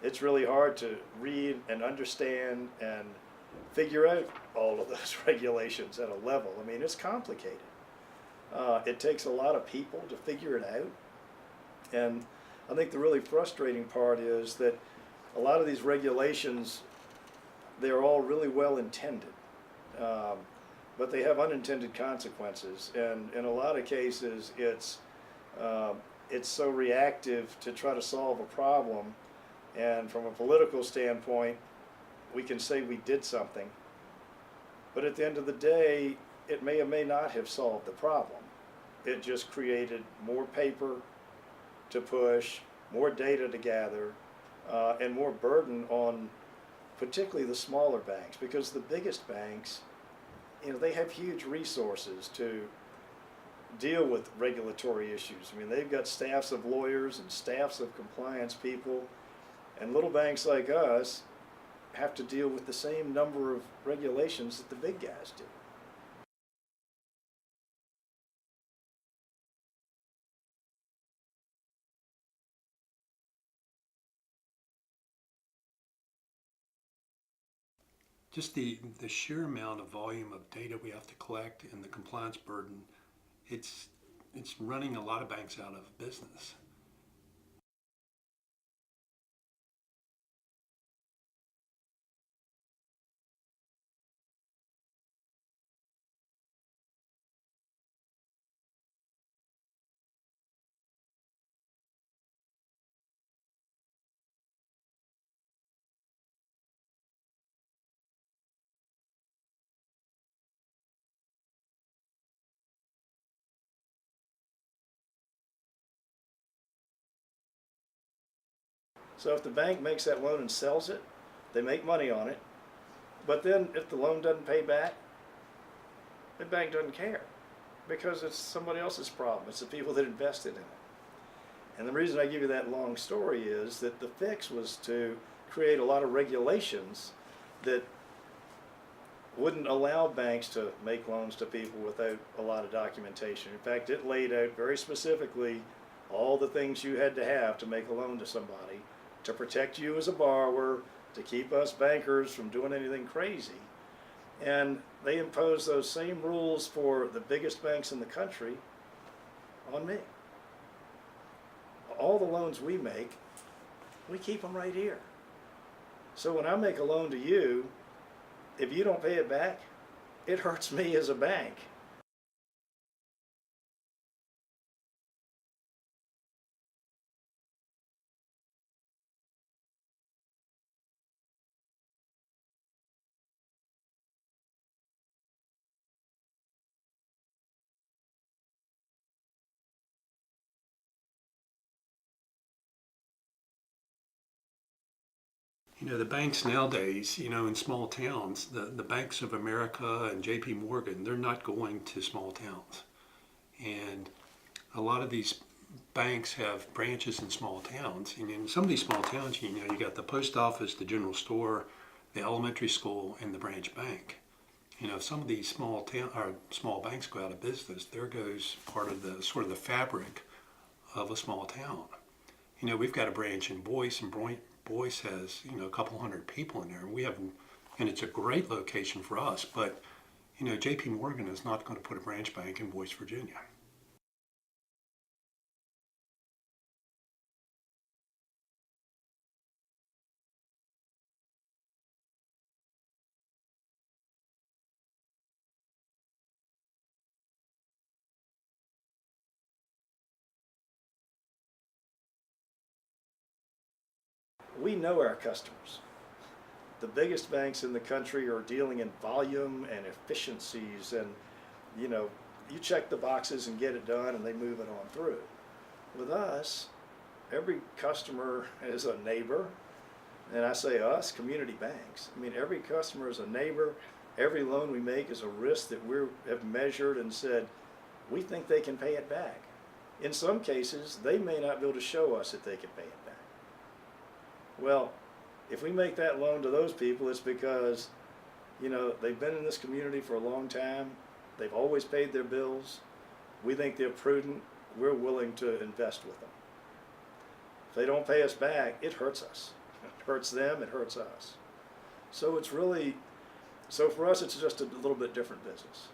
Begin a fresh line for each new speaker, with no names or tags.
it's really hard to read and understand and figure out all of those regulations at a level. I mean, it's complicated. It takes a lot of people to figure it out. And I think the really frustrating part is that a lot of these regulations, they're all really well intended, but they have unintended consequences. And in a lot of cases, it's so reactive to try to solve a problem. And from a political standpoint, we can say we did something, but at the end of the day, it may or may not have solved the problem. It just created more paper to push, more data to gather, and more burden on particularly the smaller banks, because the biggest banks, they have huge resources to deal with regulatory issues. I mean, they've got staffs of lawyers and staffs of compliance people, and little banks like us have to deal with the same number of regulations that the big guys do.
Just the sheer amount of volume of data we have to collect and the compliance burden, it's running a lot of banks out of business.
So if the bank makes that loan and sells it, they make money on it, but then if the loan doesn't pay back, the bank doesn't care, because it's somebody else's problem. It's the people that invested in it. And the reason I give you that long story is that the fix was to create a lot of regulations that wouldn't allow banks to make loans to people without a lot of documentation. In fact, it laid out very specifically all the things you had to make a loan to somebody, to protect you as a borrower, to keep us bankers from doing anything crazy. And they imposed those same rules for the biggest banks in the country on me. All the loans we make, we keep them right here. So when I make a loan to you, if you don't pay it back, it hurts me as a bank.
The banks nowadays, in small towns, the Banks of America and JP Morgan, they're not going to small towns. And a lot of these banks have branches in small towns. And in some of these small towns, you got the post office, the general store, the elementary school, and the branch bank. If some of these small banks go out of business, there goes part of the sort of the fabric of a small town. We've got a branch in Boyce, and Boyce has a couple hundred people in there, and it's a great location for us. But JP Morgan is not going to put a branch bank in Boyce, Virginia.
We know our customers. The biggest banks in the country are dealing in volume and efficiencies, and you check the boxes and get it done, and they move it on through. With us, every customer is a neighbor, and I say us, community banks. I mean, every customer is a neighbor. Every loan we make is a risk that we have measured and said, we think they can pay it back. In some cases, they may not be able to show us that they can pay it back. Well, if we make that loan to those people, it's because, they've been in this community for a long time. They've always paid their bills. We think they're prudent. We're willing to invest with them. If they don't pay us back, it hurts us. hurts them, it hurts us. So it's really, so for us, it's just a little bit different business.